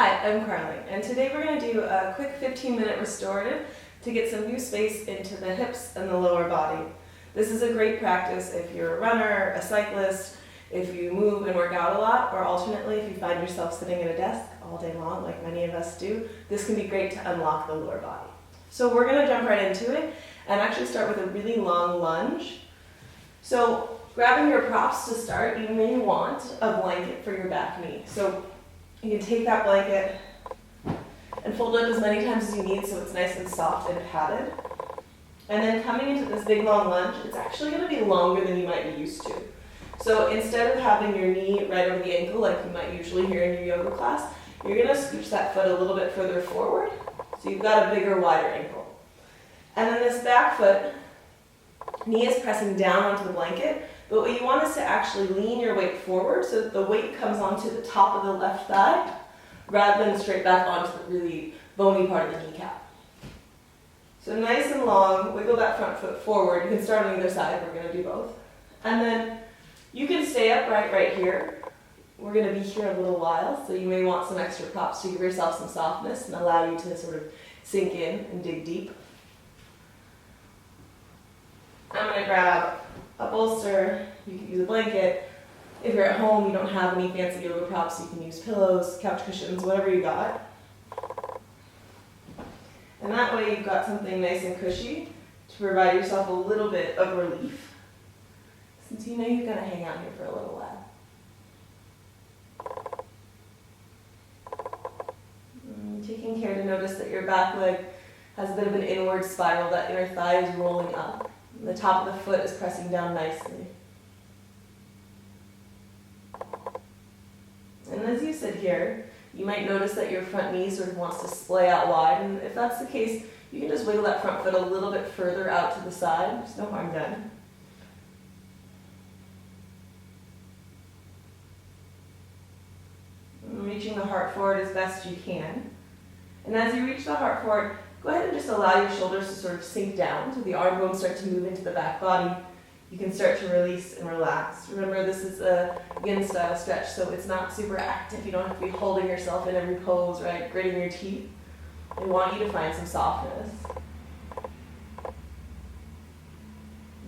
Hi, I'm Carly, and today we're going to do a quick 15-minute restorative to get some new space into the hips and the lower body. This is a great practice if you're a runner, a cyclist, if you move and work out a lot, or alternately if you find yourself sitting at a desk all day long like many of us do. This can be great to unlock the lower body. So we're going to jump right into it and actually start with a really long lunge. So grabbing your props to start, you may want a blanket for your back knee. So you can take that blanket and fold it up as many times as you need so it's nice and soft and padded. And then coming into this big long lunge, it's actually going to be longer than you might be used to. So instead of having your knee right over the ankle like you might usually hear in your yoga class, you're going to scooch that foot a little bit further forward so you've got a bigger, wider ankle. And then this back foot, knee is pressing down onto the blanket, but what you want is to actually lean your weight forward so that the weight comes onto the top of the left thigh rather than straight back onto the really bony part of the kneecap. So nice and long, wiggle that front foot forward. You can start on either side, we're going to do both. And then you can stay upright right here. We're going to be here a little while, so you may want some extra props to give yourself some softness and allow you to sort of sink in and dig deep. I'm going to grab a bolster, you can use a blanket. If you're at home, you don't have any fancy yoga props, you can use pillows, couch cushions, whatever you got. And that way you've got something nice and cushy to provide yourself a little bit of relief, since you know you're going to hang out here for a little while. Taking care to notice that your back leg has a bit of an inward spiral, that inner thigh is rolling up. The top of the foot is pressing down nicely. And as you sit here, you might notice that your front knee sort of wants to splay out wide, and if that's the case, you can just wiggle that front foot a little bit further out to the side. There's no harm done. And reaching the heart forward as best you can. And as you reach the heart forward, go ahead and just allow your shoulders to sort of sink down so the arm bones start to move into the back body. You can start to release and relax. Remember, this is a yin style stretch, so it's not super active. You don't have to be holding yourself in every pose, right? Gritting your teeth. I want you to find some softness.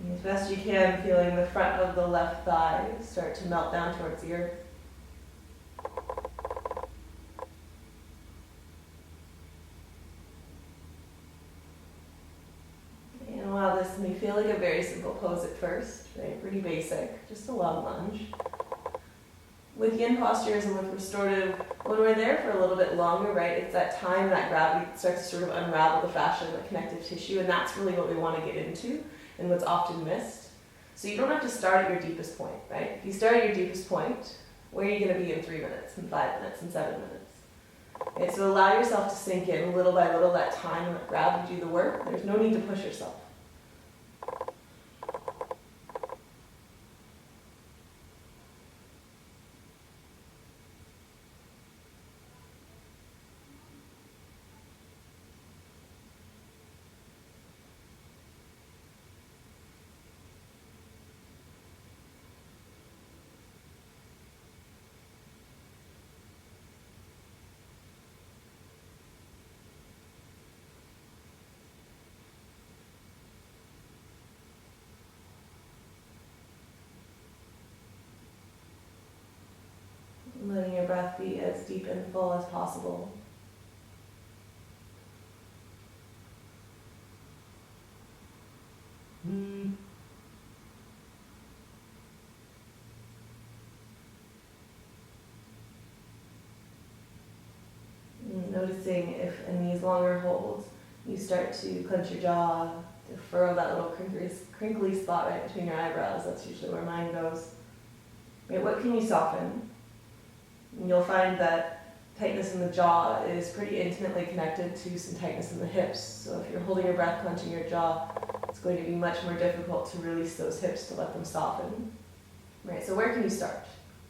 And as best you can, feeling the front of the left thigh start to melt down towards the earth. While this may feel like a very simple pose at first, right? Pretty basic, just a long lunge. With yin postures and with restorative, when we're there for a little bit longer, right, it's that time that gravity starts to sort of unravel the fascia and the connective tissue, and that's really what we want to get into and what's often missed. So you don't have to start at your deepest point, right? If you start at your deepest point, where are you going to be in 3 minutes, in 5 minutes, in 7 minutes? Okay, so allow yourself to sink in little by little, that time and let gravity do the work. There's no need to push yourself. Letting your breath be as deep and full as possible. Noticing if in these longer holds, you start to clench your jaw, to furrow that little crinkly spot right between your eyebrows. That's usually where mine goes. Okay, what can you soften? And you'll find that tightness in the jaw is pretty intimately connected to some tightness in the hips. So if you're holding your breath, clenching your jaw, it's going to be much more difficult to release those hips to let them soften. Right, so where can you start?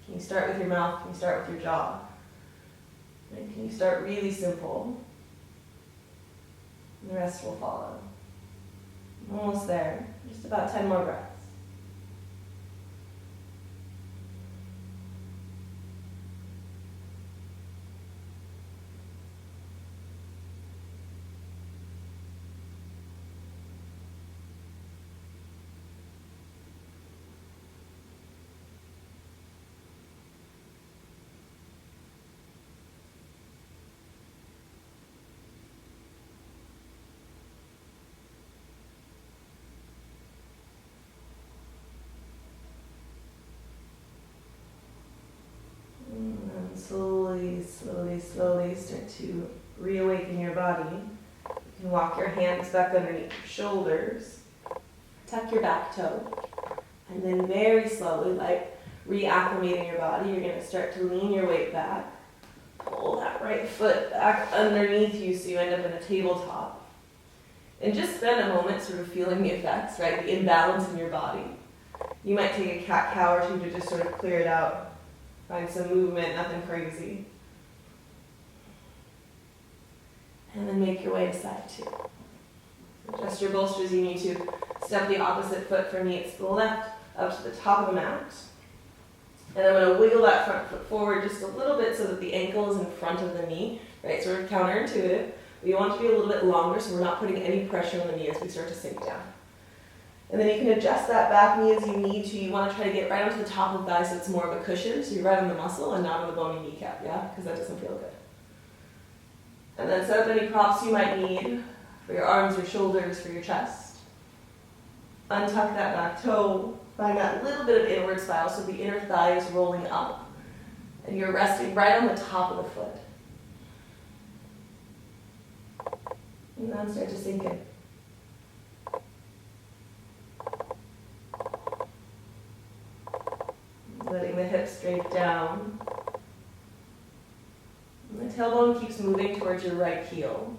Can you start with your mouth? Can you start with your jaw? Right, can you start really simple? And the rest will follow. I'm almost there. Just about 10 more breaths. body. You can walk your hands back underneath your shoulders, tuck your back toe, and then very slowly, like reacclimating your body, you're going to start to lean your weight back. Pull that right foot back underneath you so you end up in a tabletop. And just spend a moment sort of feeling the effects, right? The imbalance in your body. You might take a cat-cow or two to just sort of clear it out. Find some movement, nothing crazy. And then make your way to side two. Adjust your bolsters. You need to step the opposite foot. For me, it's the left up to the top of the mat. And I'm going to wiggle that front foot forward just a little bit so that the ankle is in front of the knee, right? Sort of counterintuitive. But you want it to be a little bit longer so we're not putting any pressure on the knee as we start to sink down. And then you can adjust that back knee as you need to. You want to try to get right onto the top of the thigh so it's more of a cushion. So you're right on the muscle and not on the bony kneecap, yeah? Because that doesn't feel good. And then set up any props you might need for your arms, your shoulders, for your chest. Untuck that back toe. Find that little bit of inward spiral so the inner thigh is rolling up. And you're resting right on the top of the foot. And then start to sink in. Letting the hips drape down. And the tailbone keeps moving towards your right heel.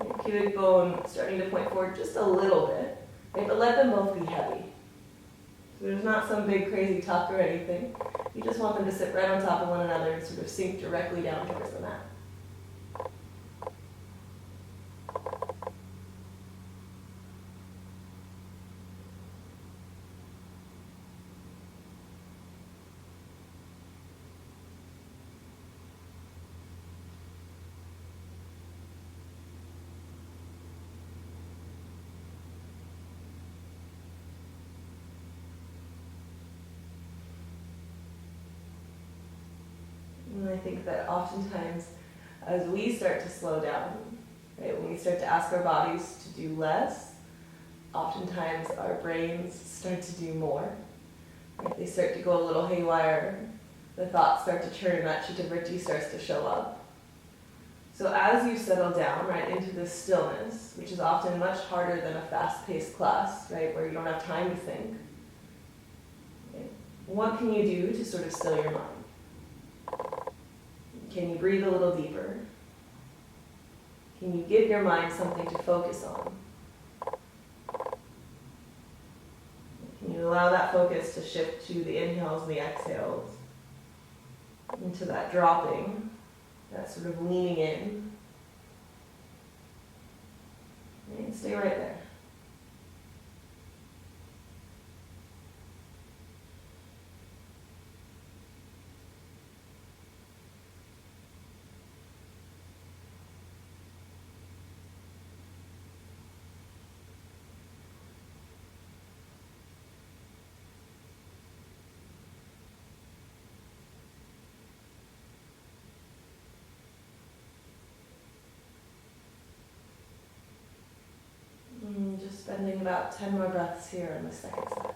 Your pubic bone starting to point forward just a little bit. Right, but let them both be heavy. So there's not some big crazy tuck or anything. You just want them to sit right on top of one another and sort of sink directly down towards the mat. And I think that oftentimes as we start to slow down, right, when we start to ask our bodies to do less, oftentimes our brains start to do more. Right? They start to go a little haywire, the thoughts start to turn, and that chitta-vritti starts to show up. So as you settle down, right, into this stillness, which is often much harder than a fast-paced class, right, where you don't have time to think, okay, what can you do to sort of still your mind? Can you breathe a little deeper? Can you give your mind something to focus on? Can you allow that focus to shift to the inhales and the exhales? Into that dropping, that sort of leaning in. And stay right there. Just spending about 10 more breaths here on the second side.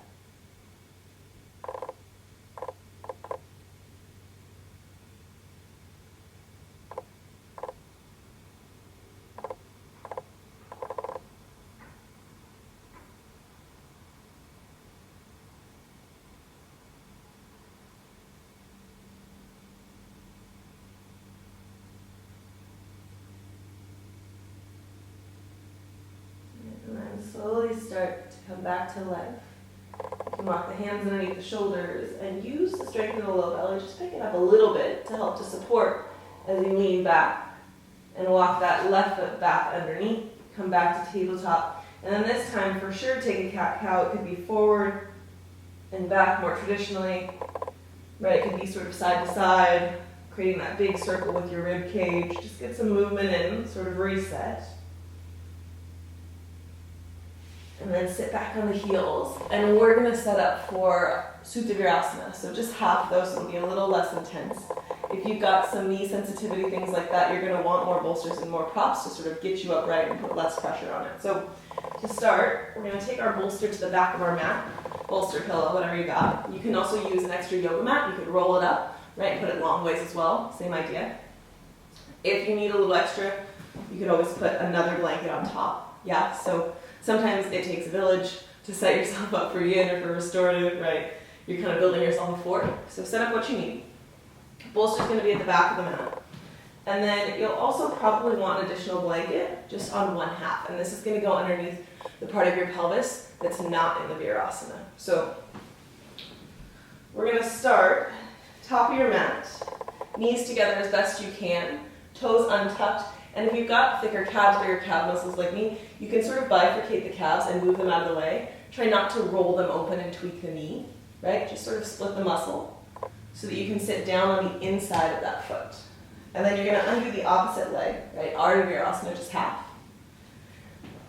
Slowly start to come back to life. You can walk the hands underneath the shoulders and use the strength of the low belly. Just pick it up a little bit to help to support as you lean back. And walk that left foot back underneath. Come back to tabletop. And then this time, for sure, take a cat-cow. It could be forward and back more traditionally. Right, it could be sort of side to side, creating that big circle with your rib cage. Just get some movement in, sort of reset. And then sit back on the heels. And we're going to set up for Supta Virasana. So just half those, so it'll be a little less intense. If you've got some knee sensitivity, things like that, you're going to want more bolsters and more props to sort of get you upright and put less pressure on it. So to start, we're going to take our bolster to the back of our mat. Bolster, pillow, whatever you got. You can also use an extra yoga mat. You could roll it up, right, and put it long ways as well. Same idea. If you need a little extra, you could always put another blanket on top. Yeah, so sometimes it takes a village to set yourself up for yin or for restorative, right? You're kind of building yourself a fort. So set up what you need. Bolster's going to be at the back of the mat. And then you'll also probably want an additional blanket just on one half. And this is going to go underneath the part of your pelvis that's not in the Virasana. So we're going to start top of your mat, knees together as best you can, toes untucked. And if you've got thicker calves, bigger calf muscles like me, you can sort of bifurcate the calves and move them out of the way. Try not to roll them open and tweak the knee, right? Just sort of split the muscle so that you can sit down on the inside of that foot. And then you're going to undo the opposite leg, right? Ardha Virasana, just half.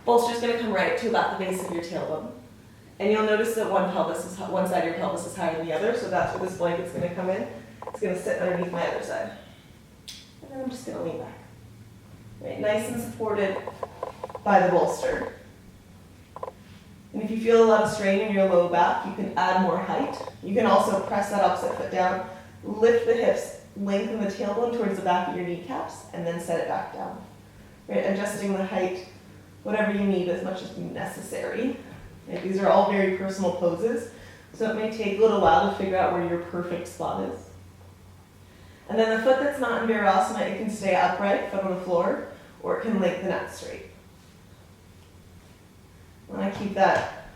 Bolster's going to come right to about the base of your tailbone. And you'll notice that one side of your pelvis is higher than the other, so that's where this blanket's going to come in. It's going to sit underneath my other side. And then I'm just going to lean back. Right, nice and supported by the bolster. And if you feel a lot of strain in your low back, you can add more height. You can also press that opposite foot down, lift the hips, lengthen the tailbone towards the back of your kneecaps, and then set it back down. Right, adjusting the height, whatever you need as much as necessary. Right, these are all very personal poses, so it may take a little while to figure out where your perfect spot is. And then the foot that's not in Virasana, it can stay upright, foot on the floor, or it can lengthen out straight. When I keep that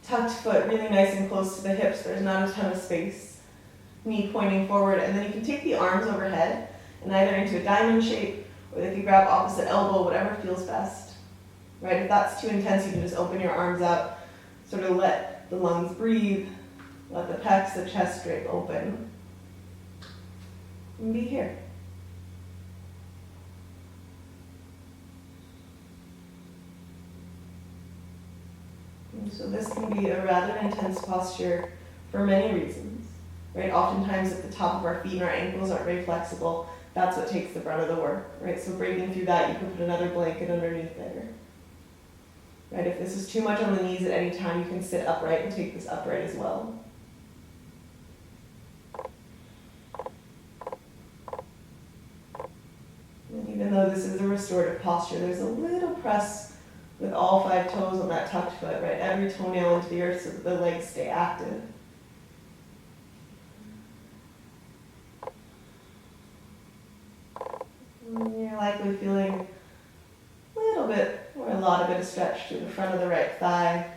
tucked foot really nice and close to the hips, there's not a ton of space. Knee pointing forward, and then you can take the arms overhead and either into a diamond shape, or they can grab opposite elbow, whatever feels best. Right? If that's too intense, you can just open your arms out, sort of let the lungs breathe, let the pecs, the chest drape open. And be here. And so this can be a rather intense posture for many reasons, right? Oftentimes at the top of our feet and our ankles aren't very flexible. That's what takes the brunt of the work, right? So breaking through that, you can put another blanket underneath there. Right? If this is too much on the knees at any time, you can sit upright and take this upright as well. And even though this is a restorative posture, there's a little press with all 5 toes on that tucked foot, right? Every toenail into the earth so that the legs stay active. And you're likely feeling a little bit, or a lot of it, of stretch through the front of the right thigh.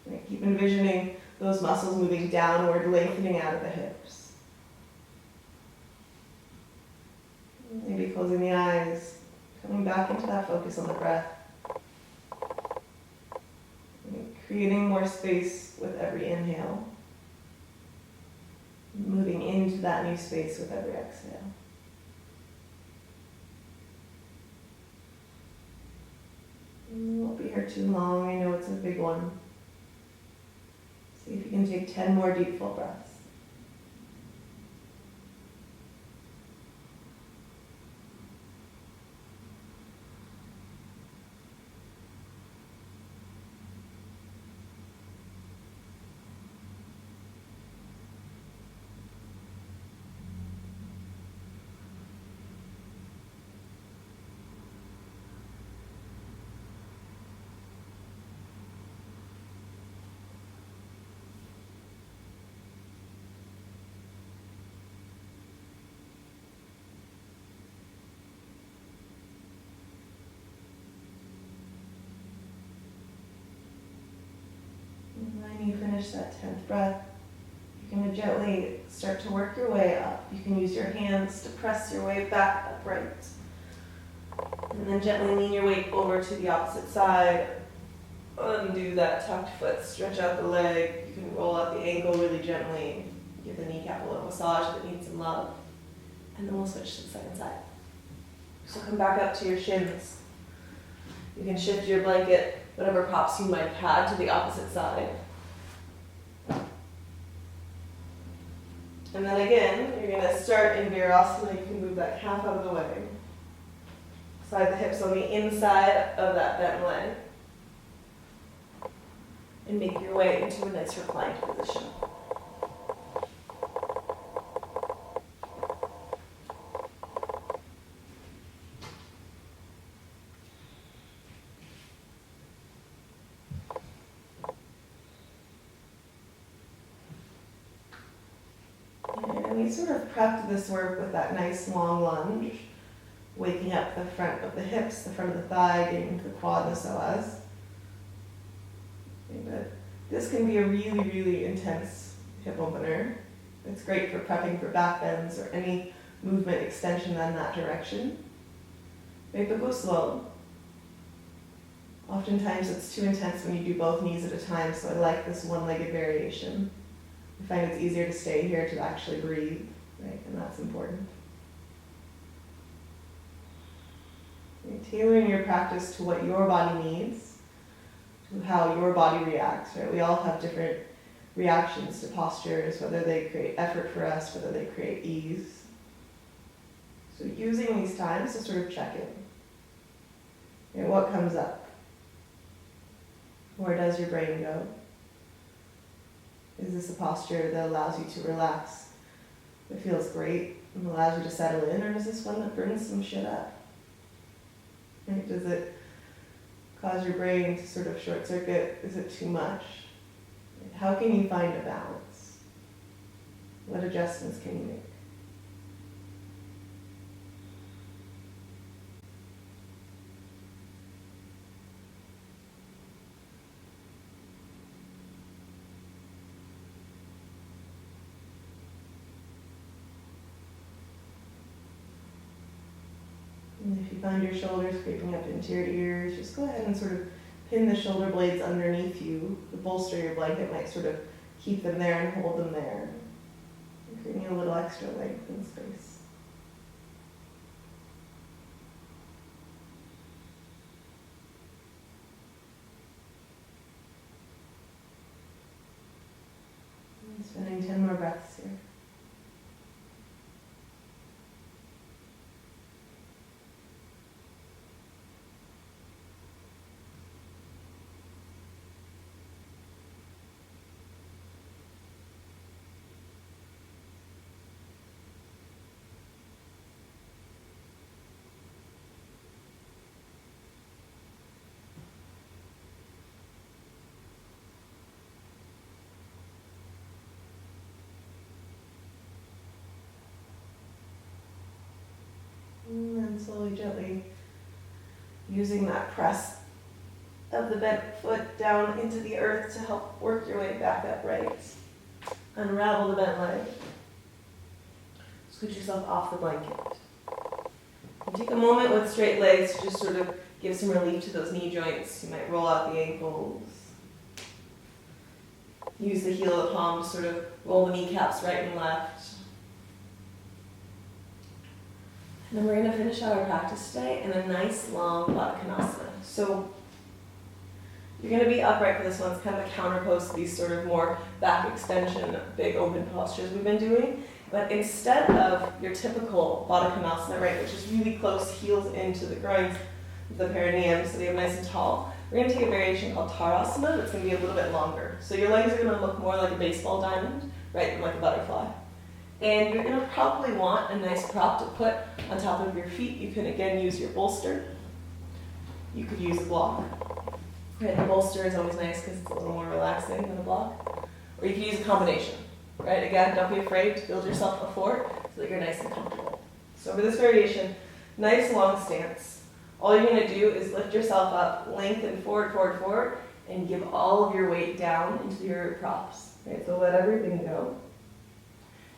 Right? Keep envisioning those muscles moving downward, lengthening out of the hips. Maybe closing the eyes, coming back into that focus on the breath. And creating more space with every inhale. Moving into that new space with every exhale. We won't be here too long. I know it's a big one. See if you can take 10 more deep full breaths. When you finish that 10th breath, you're going to gently start to work your way up. You can use your hands to press your way back upright. And then gently lean your weight over to the opposite side. Undo that tucked foot, stretch out the leg. You can roll out the ankle really gently. Give the kneecap a little massage that needs some love. And then we'll switch to the second side. So come back up to your shins. You can shift your blanket, whatever props you might have had, to the opposite side. And then again, you're going to start in Virasana. You can move that calf out of the way. Slide the hips on the inside of that bent leg. And make your way into a nice reclined position. And we sort of prepped this work with that nice long lunge, waking up the front of the hips, the front of the thigh, getting into the quad and the psoas. Okay, but this can be a really, really intense hip opener. It's great for prepping for back bends or any movement extension in that direction. Okay, but go slow. Oftentimes it's too intense when you do both knees at a time, so I like this one-legged variation. I find it's easier to stay here to actually breathe, right? And that's important. Okay, tailoring your practice to what your body needs, to how your body reacts, right? We all have different reactions to postures, whether they create effort for us, whether they create ease. So using these times to sort of check in. Okay, what comes up? Where does your brain go? Is this a posture that allows you to relax, that feels great, and allows you to settle in, or is this one that brings some shit up? Right? Does it cause your brain to sort of short circuit? Is it too much? How can you find a balance? What adjustments can you make? And if you find your shoulders creeping up into your ears, just go ahead and sort of pin the shoulder blades underneath you. The bolster of your blanket might sort of keep them there and hold them there, creating a little extra length and space. And spending 10 more breaths here. And then slowly, gently, using that press of the bent foot down into the earth to help work your way back upright. Unravel the bent leg. Scoot yourself off the blanket. And take a moment with straight legs to just sort of give some relief to those knee joints. You might roll out the ankles. Use the heel of the palm to sort of roll the kneecaps right and left. And then we're going to finish out our practice today in a nice long Baddha Konasana. So you're going to be upright for this one. It's kind of a counterpose to these sort of more back extension, big open postures we've been doing. But instead of your typical Baddha Konasana, right, which is really close, heels into the groins, the perineum, so they have nice and tall, we're going to take a variation called Tarasana that's going to be a little bit longer. So your legs are going to look more like a baseball diamond, right, than like a butterfly. And you're going to probably want a nice prop to put on top of your feet. You can again use your bolster. You could use a block. Right, the bolster is always nice because it's a little more relaxing than a block. Or you can use a combination. Right, again, don't be afraid to build yourself a fort so that you're nice and comfortable. So for this variation, nice long stance. All you're going to do is lift yourself up, lengthen forward, forward, forward, and give all of your weight down into your props. Right, so let everything go.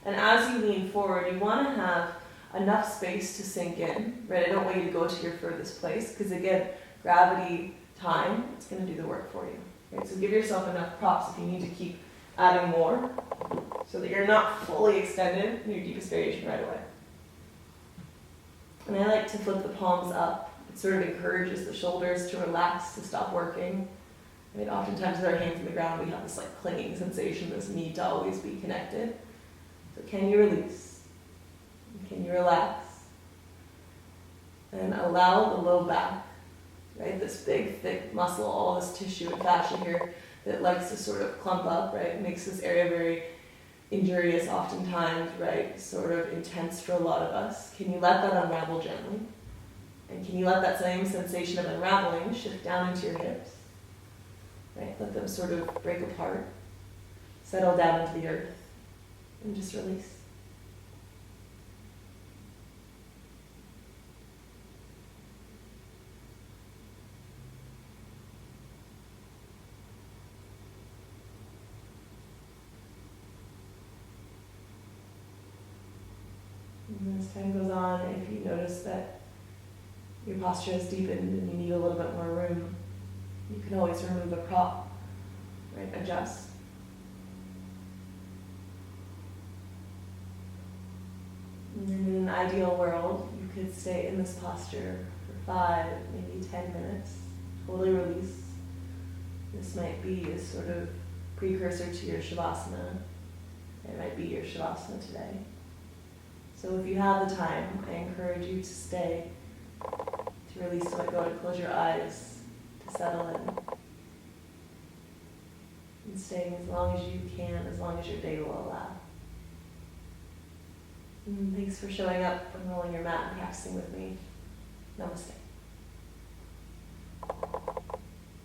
And as you lean forward, you want to have enough space to sink in, right? I don't want you to go to your furthest place, because again, gravity, time, it's going to do the work for you. Right? So give yourself enough props if you need to keep adding more, so that you're not fully extended in your deepest variation right away. And I like to flip the palms up. It sort of encourages the shoulders to relax, to stop working. I mean, oftentimes with our hands on the ground, we have this like clinging sensation, this need to always be connected. So can you release? Can you relax? And allow the low back, right? This big, thick muscle, all this tissue and fascia here that likes to sort of clump up, right? It makes this area very injurious oftentimes, right? Sort of intense for a lot of us. Can you let that unravel gently? And can you let that same sensation of unraveling shift down into your hips? Right? Let them sort of break apart, settle down into the earth, and just release. And as time goes on, if you notice that your posture has deepened and you need a little bit more room, you can always remove a prop, right? Adjust. And in an ideal world, you could stay in this posture for 5, maybe 10 minutes, totally release. This might be a sort of precursor to your Shavasana. It might be your Shavasana today. So if you have the time, I encourage you to stay, to release, to let go, to close your eyes, to settle in. And staying as long as you can, as long as your day will allow. And thanks for showing up and rolling your mat and practicing with me. Namaste.